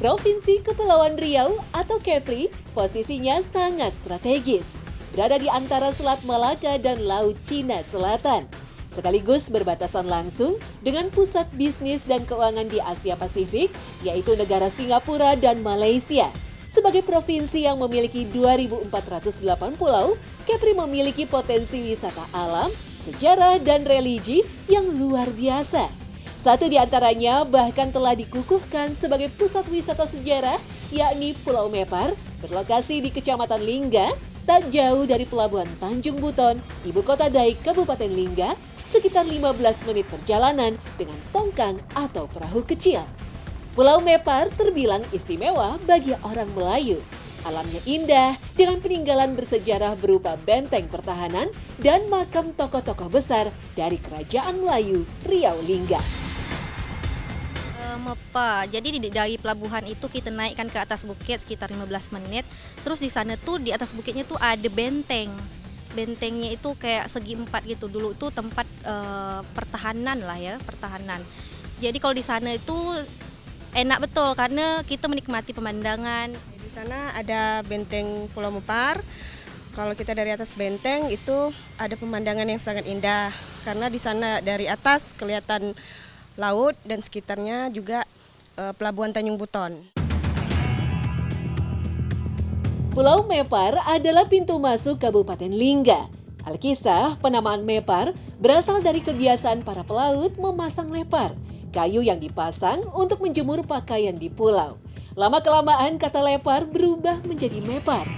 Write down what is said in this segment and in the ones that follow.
Provinsi Kepulauan Riau atau Kepri posisinya sangat strategis. Berada di antara Selat Malaka dan Laut Cina Selatan. Sekaligus berbatasan langsung dengan pusat bisnis dan keuangan di Asia Pasifik, yaitu negara Singapura dan Malaysia. Sebagai provinsi yang memiliki 2.408 pulau, Kepri memiliki potensi wisata alam, sejarah, dan religi yang luar biasa. Satu di antaranya bahkan telah dikukuhkan sebagai pusat wisata sejarah, yakni Pulau Mepar, berlokasi di Kecamatan Lingga, tak jauh dari Pelabuhan Tanjung Buton, Ibu Kota Daik, Kabupaten Lingga, sekitar 15 menit perjalanan dengan tongkang atau perahu kecil. Pulau Mepar terbilang istimewa bagi orang Melayu. Alamnya indah dengan peninggalan bersejarah berupa benteng pertahanan dan makam tokoh-tokoh besar dari Kerajaan Melayu Riau Lingga. Mepar. Jadi dari pelabuhan itu kita naikkan ke atas bukit sekitar 15 menit. Terus di sana tuh di atas bukitnya tuh ada benteng. Bentengnya itu kayak segi empat gitu. Dulu itu tempat pertahanan lah ya, pertahanan. Jadi kalau di sana itu enak betul karena kita menikmati pemandangan. Di sana ada benteng Pulau Mepar. Kalau kita dari atas benteng itu ada pemandangan yang sangat indah. Karena di sana dari atas kelihatan laut dan sekitarnya juga Pelabuhan Tanjung Buton. Pulau Mepar adalah pintu masuk Kabupaten Lingga. Alkisah, penamaan Mepar berasal dari kebiasaan para pelaut memasang lepar, kayu yang dipasang untuk menjemur pakaian di pulau. Lama-kelamaan kata lepar berubah menjadi Mepar.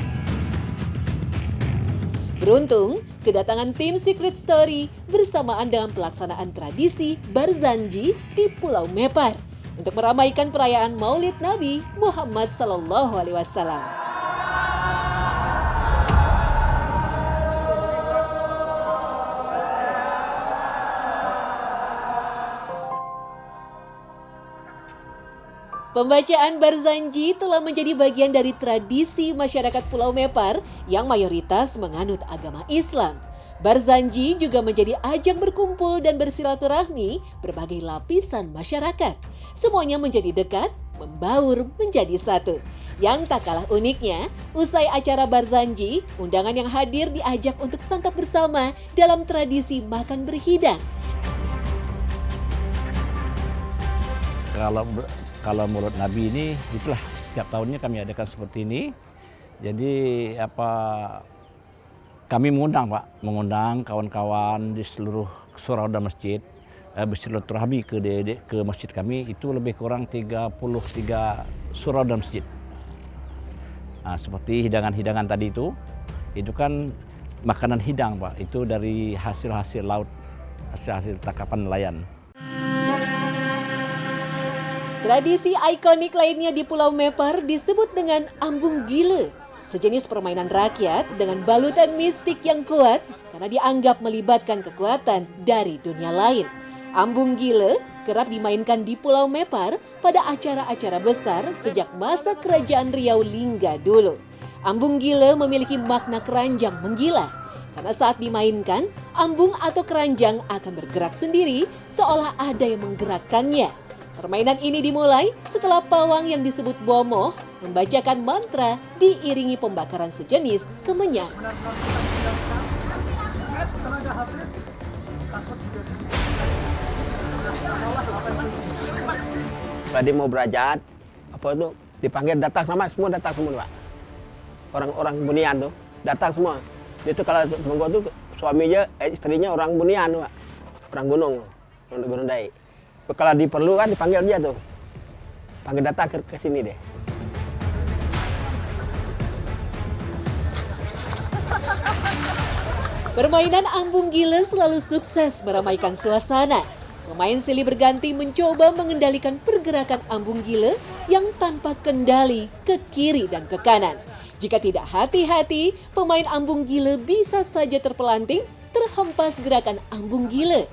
Beruntung, kedatangan tim Secret Story bersamaan dengan pelaksanaan tradisi Barzanji di Pulau Mepar untuk meramaikan perayaan Maulid Nabi Muhammad SAW. Pembacaan Barzanji telah menjadi bagian dari tradisi masyarakat Pulau Mepar yang mayoritas menganut agama Islam. Barzanji juga menjadi ajang berkumpul dan bersilaturahmi berbagai lapisan masyarakat. Semuanya menjadi dekat, membaur menjadi satu. Yang tak kalah uniknya, usai acara Barzanji, undangan yang hadir diajak untuk santap bersama dalam tradisi makan berhidang. Kalau menurut Nabi ini, itulah setiap tahunnya kami adakan seperti ini. Jadi kami mengundang kawan-kawan di seluruh surau dan masjid bersilaturahmi ke masjid kami. Itu lebih kurang 33 surau dan masjid. Nah, seperti hidangan-hidangan tadi itu kan makanan hidang Pak. Itu dari hasil-hasil laut, hasil-hasil tangkapan nelayan. Tradisi ikonik lainnya di Pulau Mepar disebut dengan Ambung Gile, sejenis permainan rakyat dengan balutan mistik yang kuat karena dianggap melibatkan kekuatan dari dunia lain. Ambung Gile kerap dimainkan di Pulau Mepar pada acara-acara besar sejak masa Kerajaan Riau Lingga dulu. Ambung Gile memiliki makna keranjang menggila, karena saat dimainkan, ambung atau keranjang akan bergerak sendiri seolah ada yang menggerakkannya. Permainan ini dimulai setelah pawang yang disebut Bomoh membacakan mantra diiringi pembakaran sejenis kemenyan. Tadi mau berajat, dipanggil datang semua Pak. Orang-orang Bunian tuh datang semua. Itu kalau temen gua tuh suaminya, istrinya orang Bunian Pak. Orang Gunung Daik. Kalau diperlukan dipanggil dia tuh. Panggil datang ke sini deh. Permainan Ambung Gile selalu sukses meramaikan suasana. Pemain silih berganti mencoba mengendalikan pergerakan Ambung Gile yang tanpa kendali ke kiri dan ke kanan. Jika tidak hati-hati, pemain Ambung Gile bisa saja terpelanting terhempas gerakan Ambung Gile.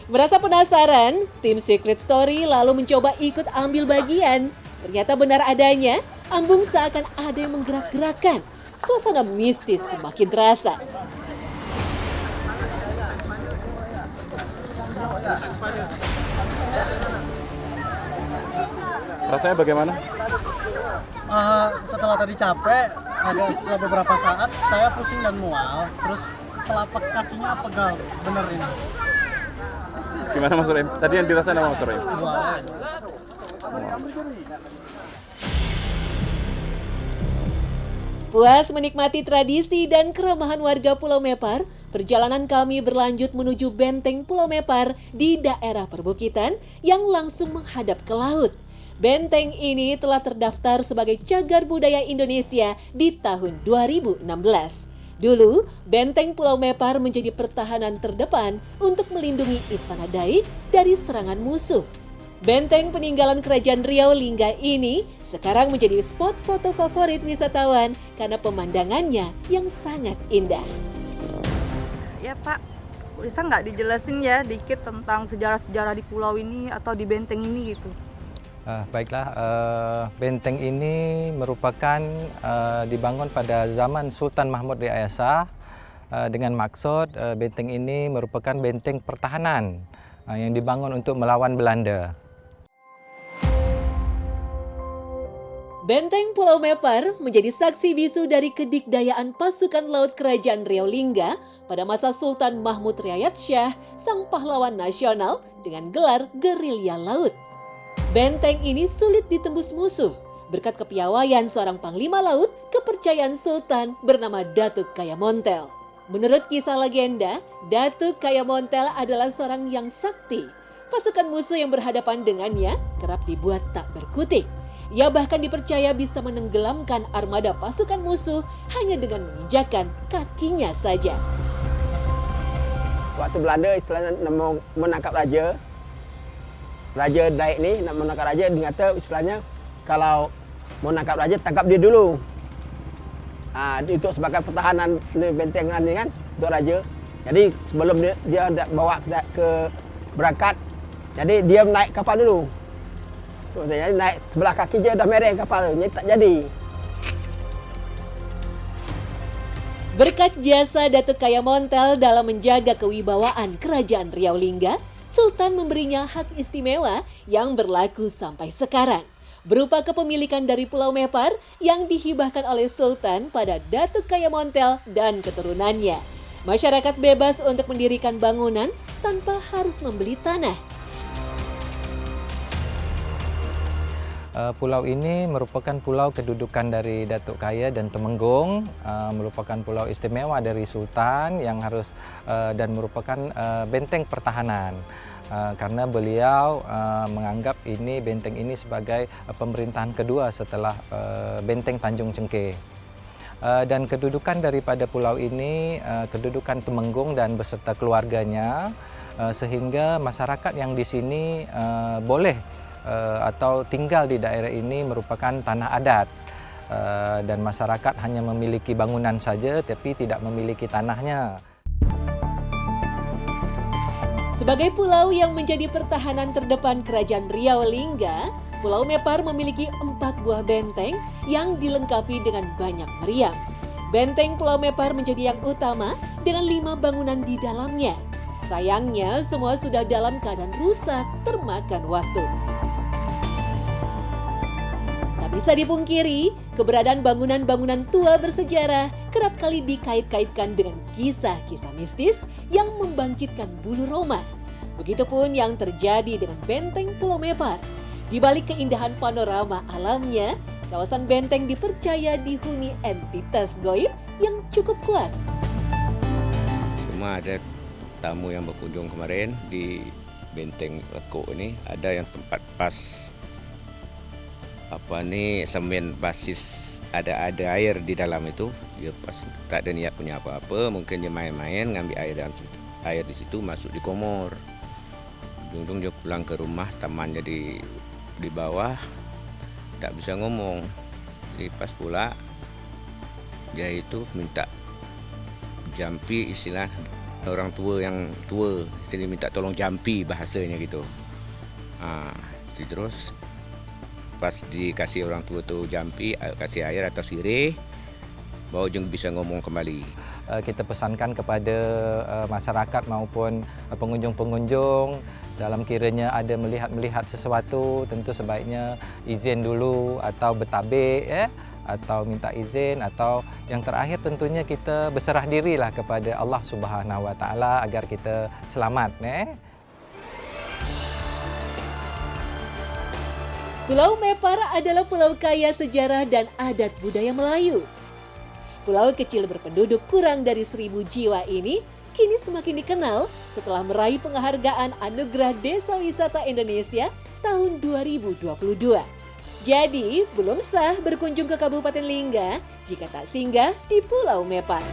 Merasa penasaran, tim Secret Story lalu mencoba ikut ambil bagian. Ternyata benar adanya, ambung seakan ada yang menggerak-gerakkan. Suasana mistis semakin terasa. Rasanya bagaimana? Setelah tadi capek, setelah beberapa saat saya pusing dan mual, terus telapak kakinya pegal, bener ini. Gimana Mas Roim? Tadi yang dirasain apa Mas Roim? Mual. Puas menikmati tradisi dan keramahan warga Pulau Mepar, perjalanan kami berlanjut menuju Benteng Pulau Mepar di daerah perbukitan yang langsung menghadap ke laut. Benteng ini telah terdaftar sebagai Cagar Budaya Indonesia di tahun 2016. Dulu, Benteng Pulau Mepar menjadi pertahanan terdepan untuk melindungi Istana Daik dari serangan musuh. Benteng peninggalan Kerajaan Riau Lingga ini sekarang menjadi spot foto favorit wisatawan karena pemandangannya yang sangat indah. Ya Pak, bisa nggak dijelasin ya dikit tentang sejarah-sejarah di pulau ini atau di benteng ini gitu? Baiklah, benteng ini merupakan dibangun pada zaman Sultan Mahmud Riyad Shah dengan maksud benteng ini merupakan benteng pertahanan yang dibangun untuk melawan Belanda. Benteng Pulau Mepar menjadi saksi bisu dari kedikdayaan pasukan laut Kerajaan Riau Lingga pada masa Sultan Mahmud Riyad Shah, sang pahlawan nasional dengan gelar gerilya laut. Benteng ini sulit ditembus musuh berkat kepiawaian seorang panglima laut kepercayaan Sultan bernama Datuk Kaya Montel. Menurut kisah legenda, Datuk Kaya Montel adalah seorang yang sakti. Pasukan musuh yang berhadapan dengannya kerap dibuat tak berkutik. Ia bahkan dipercaya bisa menenggelamkan armada pasukan musuh hanya dengan menginjakkan kakinya saja. Waktu Belanda istilahnya mau menangkap Raja Daik ni, nak menangkap Raja, dia kata istilahnya kalau mau menangkap Raja, tangkap dia dulu. Itu sebagai pertahanan benteng ni kan, untuk Raja. Jadi sebelum dia bawa ke berangkat, jadi dia naik kapal dulu. Jadi naik sebelah kaki je dah mereng kapal, jadi tak jadi. Berkat jasa Datuk Kaya Montel dalam menjaga kewibawaan Kerajaan Riau Lingga, Sultan memberinya hak istimewa yang berlaku sampai sekarang, berupa kepemilikan dari Pulau Mepar yang dihibahkan oleh Sultan pada Datuk Kaya Montel dan keturunannya. Masyarakat bebas untuk mendirikan bangunan tanpa harus membeli tanah. Pulau ini merupakan pulau kedudukan dari Datuk Kaya dan Temenggung, merupakan pulau istimewa dari Sultan yang harus dan merupakan benteng pertahanan. Karena beliau menganggap benteng ini sebagai pemerintahan kedua setelah benteng Tanjung Cengkeh. Dan kedudukan daripada pulau ini, kedudukan Temenggung dan beserta keluarganya, sehingga masyarakat yang di sini boleh atau tinggal di daerah ini merupakan tanah adat. Dan masyarakat hanya memiliki bangunan saja tapi tidak memiliki tanahnya. Sebagai pulau yang menjadi pertahanan terdepan Kerajaan Riau Lingga, Pulau Mepar memiliki 4 buah benteng yang dilengkapi dengan banyak meriam. Benteng Pulau Mepar menjadi yang utama dengan 5 bangunan di dalamnya. Sayangnya semua sudah dalam keadaan rusak termakan waktu. Tak bisa dipungkiri, keberadaan bangunan-bangunan tua bersejarah kerap kali dikait-kaitkan dengan kisah-kisah mistis yang membangkitkan bulu roma. Begitupun yang terjadi dengan Benteng Pulau Mepar. Di balik keindahan panorama alamnya, kawasan benteng dipercaya dihuni entitas gaib yang cukup kuat. Cuma ada tamu yang berkunjung kemarin di Benteng Lekuk ini, ada yang tempat pas semen basis ada air di dalam itu. Dia pas tak ada niat punya apa-apa, mungkin dia main-main ngambil air di situ, masuk di komor. Ujung-ujung dia pulang ke rumah, tamannya di bawah, tak bisa ngomong. Jadi pas pula dia itu minta jampi, istilah orang tua yang tua, istilah minta tolong jampi bahasanya gitu. Terus pas dikasih orang tua tu jampi, kasih air atau sirih, baru jeng bisa ngomong kembali. Kita pesankan kepada masyarakat maupun pengunjung-pengunjung Dalam kiranya ada melihat sesuatu, tentu sebaiknya izin dulu atau bertabik atau minta izin, atau yang terakhir tentunya kita berserah dirilah kepada Allah Subhanahu Wa Taala agar kita selamat. Pulau Mepar adalah pulau kaya sejarah dan adat budaya Melayu. Pulau kecil berpenduduk kurang dari 1.000 jiwa ini kini semakin dikenal setelah meraih penghargaan Anugerah Desa Wisata Indonesia tahun 2022. Jadi, belum sah berkunjung ke Kabupaten Lingga jika tak singgah di Pulau Mepar.